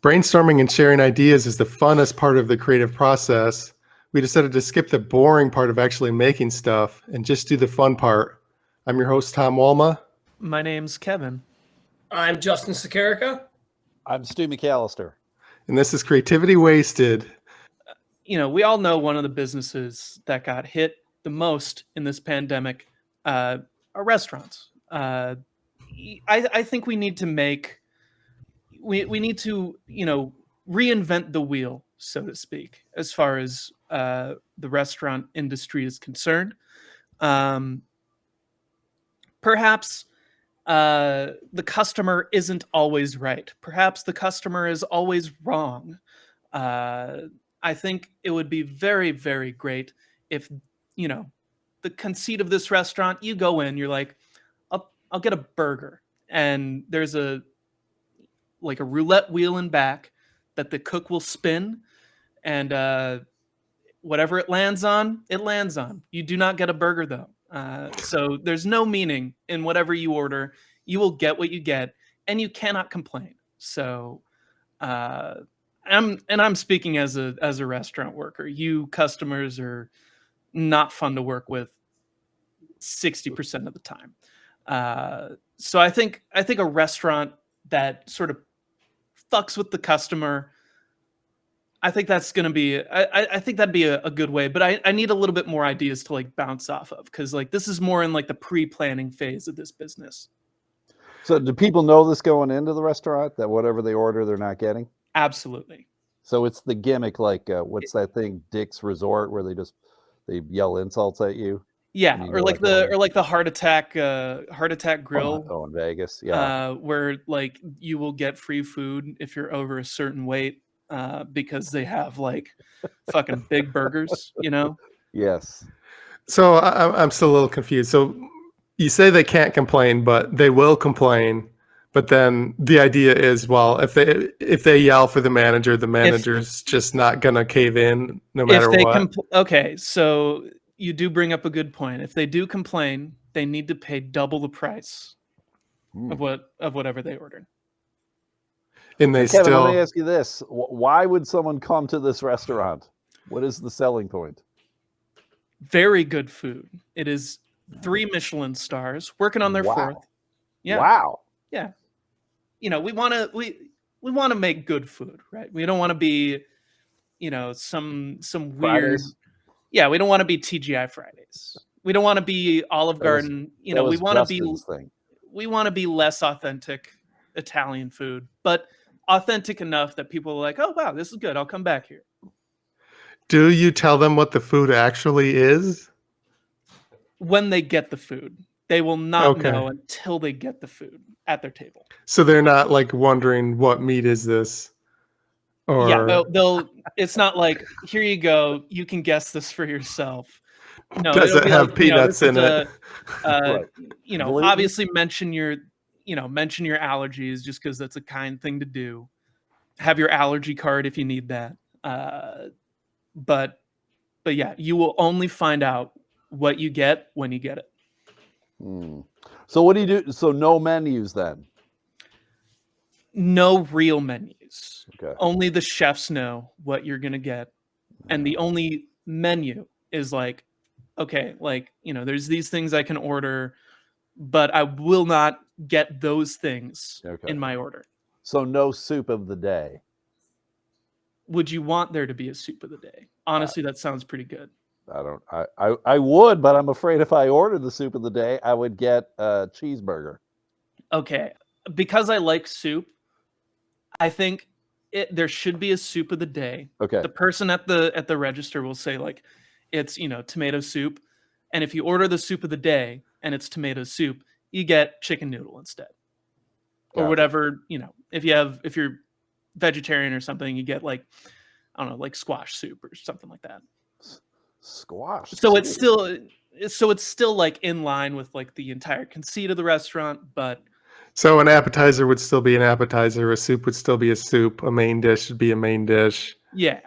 Brainstorming and sharing ideas is the funnest part of the creative process. We decided to skip the boring part of actually making stuff and just do the fun part. I'm your host, Tom Walma. My name's Kevin. I'm Justin Sakarica. I'm Stu McAllister. And this is Creativity Wasted. We all know one of the businesses that got hit the most in this pandemic are restaurants. I think we need to reinvent the wheel, so to speak, as far as the restaurant industry is concerned. Perhaps the customer isn't always right. Perhaps the customer is always wrong. I think it would be very, very great if, the conceit of this restaurant, you go in, you're like, I'll get a burger. And there's a roulette wheel in back that the cook will spin. And whatever it lands on, it lands on. You do not get a burger, though. So there's no meaning in whatever you order. You will get what you get, and you cannot complain. So I'm speaking as a restaurant worker. You customers are not fun to work with 60% of the time. So I think a restaurant that sort of fucks with the customer, I think that's going to be, I think that'd be a good way, but I need a little bit more ideas to bounce off of. Cause this is more in the pre-planning phase of this business. So do people know this going into the restaurant that whatever they order, they're not getting? Absolutely. So it's the gimmick, what's that thing, Dick's Resort, where they yell insults at you? Yeah, or the heart attack grill. Oh, in Vegas, yeah. Where you will get free food if you're over a certain weight, because they have fucking big burgers, Yes. So I'm still a little confused. So you say they can't complain, but they will complain. But then the idea is, well, if they yell for the manager's just not gonna cave in no matter what. Okay, so you do bring up a good point. If they do complain, they need to pay double the price of whatever they ordered. And Kevin, let me ask you this: why would someone come to this restaurant? What is the selling point? Very good food. It is 3 Michelin stars, working on their 4th. Yeah. Wow. Yeah. We want to make good food, right? We don't want to be, some weird. Fridays. Yeah, we don't want to be TGI Fridays. We don't want to be Olive Garden. We want to be less authentic Italian food, but authentic enough that people are like, oh wow, this is good. I'll come back here. Do you tell them what the food actually is? When they get the food. They will not know until they get the food at their table. So they're not wondering what meat is this? Or yeah, they'll. It's not like, here you go, you can guess this for yourself. No, does it have peanuts in it? Right. Obviously mention your allergies, just because that's a kind thing to do. Have your allergy card if you need that. But yeah, you will only find out what you get when you get it. So what do you do? So no menus then? No real menus. Okay. Only the chefs know what you're going to get. And the only menu is there's these things I can order, but I will not get those things in my order. So no soup of the day. Would you want there to be a soup of the day? Honestly, that sounds pretty good. I would, but I'm afraid if I ordered the soup of the day, I would get a cheeseburger. Okay. Because I like soup, I think there should be a soup of the day. Okay. The person at the register will say it's, tomato soup. And if you order the soup of the day and it's tomato soup, you get chicken noodle instead. Or whatever, if you're vegetarian or something, you get squash soup or something like that. Squash. So it's still in line with the entire conceit of the restaurant, but so an appetizer would still be an appetizer, a soup would still be a soup, a main dish would be a main dish. Yeah.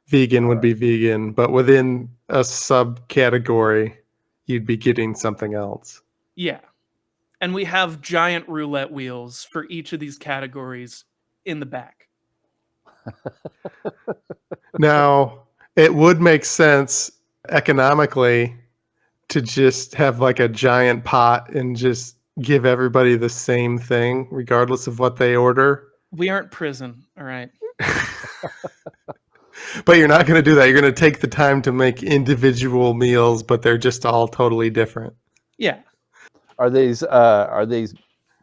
Vegan would be vegan, but within a subcategory, you'd be getting something else. Yeah. And we have giant roulette wheels for each of these categories in the back. Now, it would make sense economically to just have like a giant pot and just give everybody the same thing, regardless of what they order. We aren't prison, all right? But you're not going to do that. You're going to take the time to make individual meals, but they're just all totally different. Yeah. Are these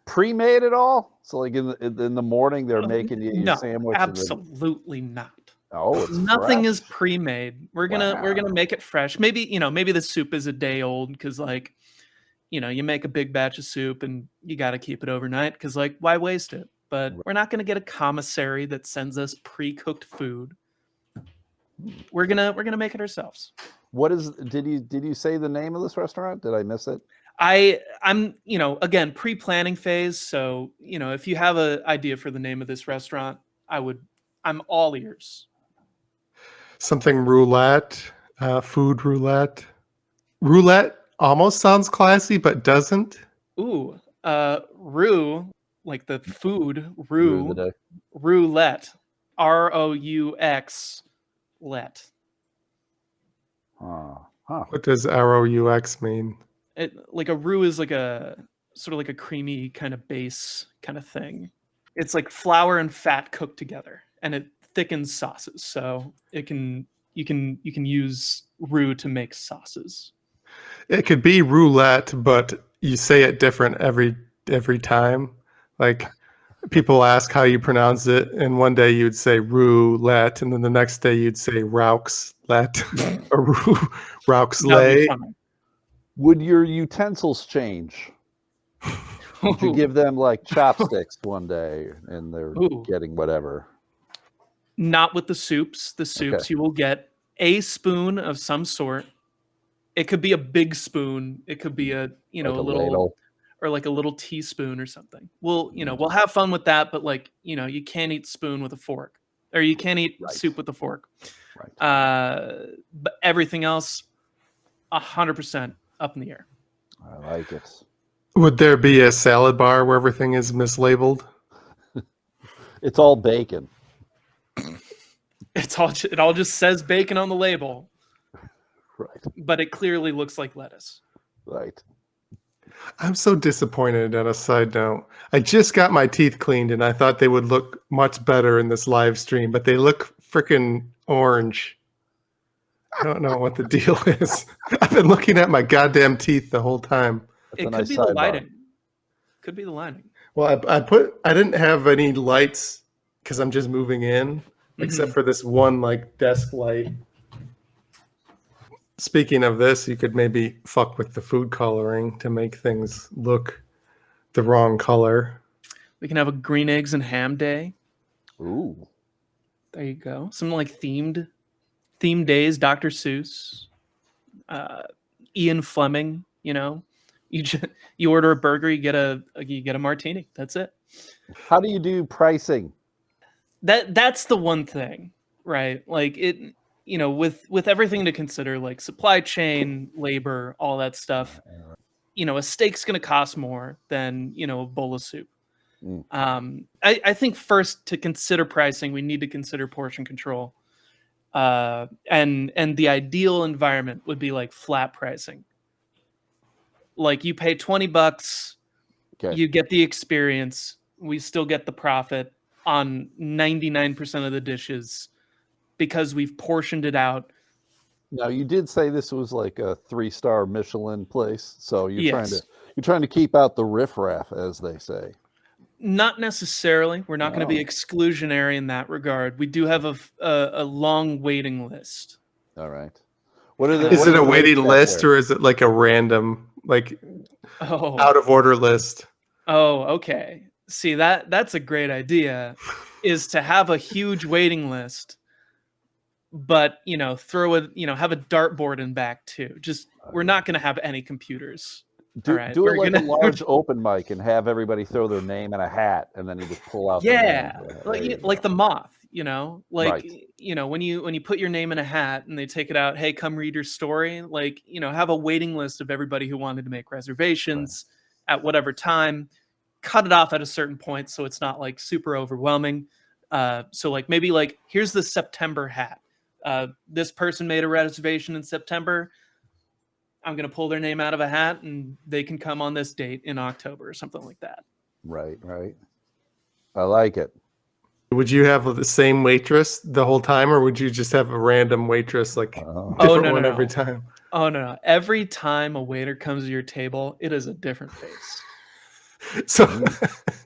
pre-made at all? So like in the morning they're making you your No, sandwich. absolutely not. Oh, it's Nothing fresh. is pre-made. We're gonna make it fresh. Maybe the soup is a day old because like you make a big batch of soup and you got to keep it overnight because like why waste it? But we're not gonna get a commissary that sends us pre-cooked food. We're gonna make it ourselves. What is? Did you say the name of this restaurant? Did I miss it? I'm again pre-planning phase. So if you have an idea for the name of this restaurant, I'm all ears. Something roulette, food roulette. Roulette almost sounds classy, but doesn't. Ooh, roux, like the food Rue of the day. roulette, ROUX, let. Huh. What does ROUX mean? Like a roux is like a sort of like a creamy kind of base kind of thing. It's like flour and fat cooked together, and it thickens sauces. So you can use roux to make sauces. It could be roulette, but you say it different every time. Like people ask how you pronounce it, and one day you'd say roulette, and then the next day you'd say rauxlet or rauxlay. Would your utensils change? Would you give them like chopsticks one day and they're getting whatever? Not with the soups. The soups Okay. you will get a spoon of some sort. It could be a big spoon. It could be a Like a little ladle? or like a little teaspoon or something. We'll have fun with that, but like you can't eat spoon with a fork, or you can't eat soup with a fork. Right. But everything else, 100% up in the air. I like it. Would there be a salad bar where everything is mislabeled? It's all bacon. It all just says bacon on the label, Right. but it clearly looks like lettuce. Right. I'm so disappointed. On a side note, I just got my teeth cleaned and I thought they would look much better in this live stream, but they look freaking orange. I don't know what the deal is. I've been looking at my goddamn teeth the whole time. It could be the lighting. Could be the lighting. Well, I didn't have any lights because I'm just moving in, except for this one like desk light. Speaking of this, you could maybe fuck with the food coloring to make things look the wrong color. We can have a green eggs and ham day. Ooh. There you go. Some like themed days. Dr. Seuss, Ian Fleming. You order a burger, you get a martini. That's it. How do you do pricing? That's the one thing, right? Like it. With everything to consider, like supply chain, labor, all that stuff, a steak's going to cost more than, a bowl of soup. I think first to consider pricing, we need to consider portion control. And the ideal environment would be like flat pricing. Like you pay $20, you get the experience. We still get the profit on 99% of the dishes, because we've portioned it out. Now, you did say this was like a 3-star Michelin place, so you're trying to keep out the riffraff, as they say. Not necessarily. We're not going to be exclusionary in that regard. We do have a long waiting list. All right. What are Is it a waiting list or is it like a random, like out of order list? Oh, okay. See, that's a great idea, is to have a huge waiting list. But throw it. Have a dartboard in back too. Just we're not going to have any computers. Do it like a large open mic and have everybody throw their name in a hat, and then you just pull out. Like the moth. Like right. when you put your name in a hat and they take it out. Hey, come read your story. Like have a waiting list of everybody who wanted to make reservations at whatever time. Cut it off at a certain point so it's not like super overwhelming. So like maybe like here's the September hat. This person made a reservation in September. I'm going to pull their name out of a hat and they can come on this date in October or something like that. Right. I like it. Would you have the same waitress the whole time, or would you just have a random waitress, like different one every time? Oh, no. Every time a waiter comes to your table, it is a different face. So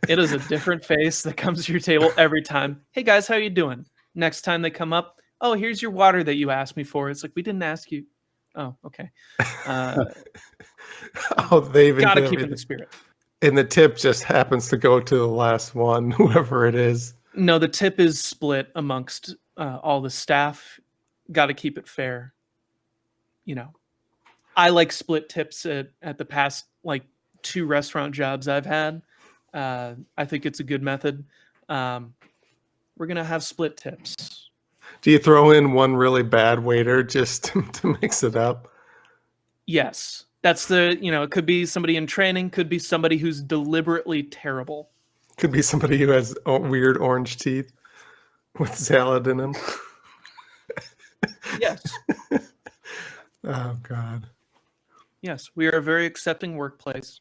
it is a different face that comes to your table every time. Hey, guys, how you doing? Next time they come up, oh, here's your water that you asked me for. It's like, we didn't ask you. Oh, okay. They even got to keep in the spirit. And the tip just happens to go to the last one, whoever it is. No, the tip is split amongst all the staff. Got to keep it fair. You know, I like split tips at the past like 2 restaurant jobs I've had. I think it's a good method. We're gonna have split tips. Do you throw in one really bad waiter just to mix it up? Yes, that's it could be somebody in training, could be somebody who's deliberately terrible. Could be somebody who has weird orange teeth with salad in them. Yes. Oh, God. Yes, we are a very accepting workplace.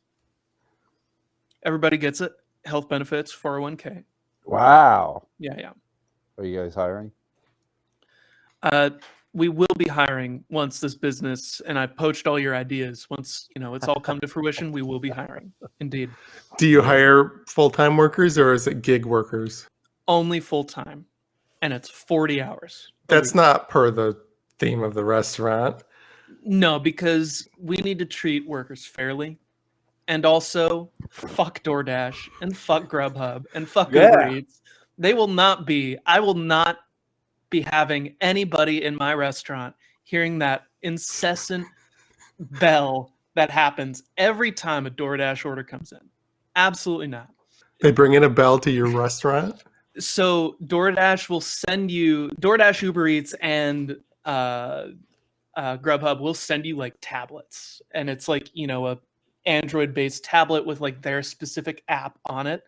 Everybody gets it. Health benefits, 401k. Wow. Yeah. Are you guys hiring? We will be hiring once this business, and I've poached all your ideas. Once, it's all come to fruition, we will be hiring. Indeed. Do you hire full-time workers or is it gig workers? Only full-time, and it's 40 hours. That's not per the theme of the restaurant. No, because we need to treat workers fairly. And also, fuck DoorDash and fuck GrubHub and fuck Uber Eats. I will not be having anybody in my restaurant hearing that incessant bell that happens every time a DoorDash order comes in. Absolutely not. They bring in a bell to your restaurant? So DoorDash will send you, DoorDash, Uber Eats, and GrubHub will send you like tablets. And it's like, a Android-based tablet with like their specific app on it.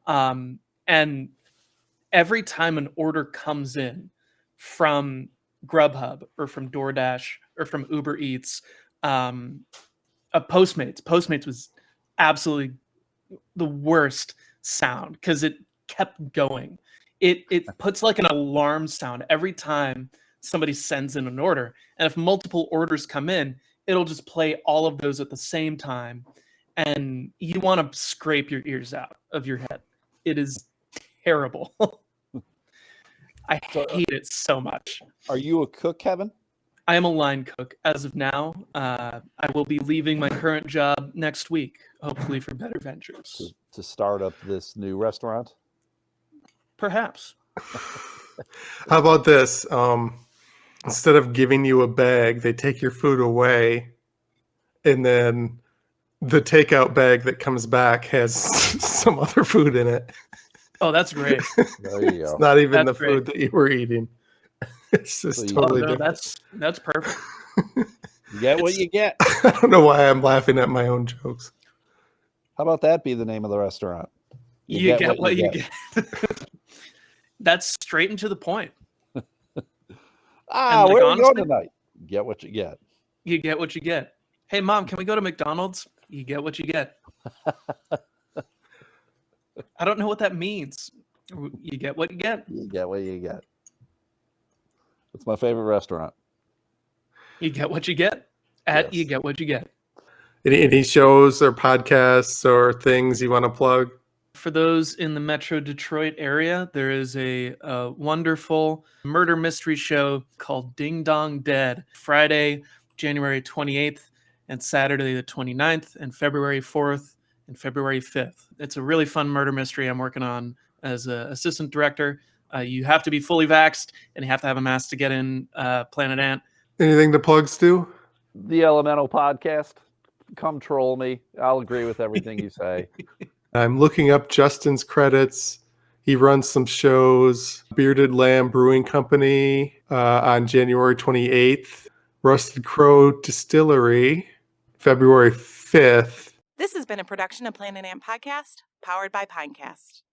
And every time an order comes in from GrubHub or from DoorDash or from Uber Eats, Postmates was absolutely the worst sound because it kept going. It puts like an alarm sound every time somebody sends in an order. And if multiple orders come in, it'll just play all of those at the same time. And you want to scrape your ears out of your head. It is terrible. I hate it so much. Are you a cook, Kevin? I am a line cook as of now. I will be leaving my current job next week, hopefully for better ventures. To start up this new restaurant? Perhaps. How about this? Instead of giving you a bag, they take your food away, and then the takeout bag that comes back has some other food in it. Oh, that's great. There you go. It's not even That's the food that you were eating. It's just totally different. That's perfect. You get what you get. I don't know why I'm laughing at my own jokes. How about that be the name of the restaurant? You get what you get. That's straight and to the point. Where like, are we going tonight? Get what you get. You get what you get. Hey, Mom, can we go to McDonald's? You get what you get. I don't know what that means. You get what you get. You get what you get. It's my favorite restaurant. You get what you get. At Yes. You get what you get. Any shows or podcasts or things you want to plug? For those in the Metro Detroit area, there is a wonderful murder mystery show called Ding Dong Dead, Friday, January 28th, and Saturday the 29th, and February 4th, and February 5th. It's a really fun murder mystery I'm working on as an assistant director. You have to be fully vaxxed, and you have to have a mask to get in Planet Ant. Anything to plug, Stu? The Elemental Podcast. Come troll me. I'll agree with everything you say. I'm looking up Justin's credits. He runs some shows. Bearded Lamb Brewing Company on January 28th. Rusted Crow Distillery, February 5th. This has been a production of Planet Ant Podcast, powered by Pinecast.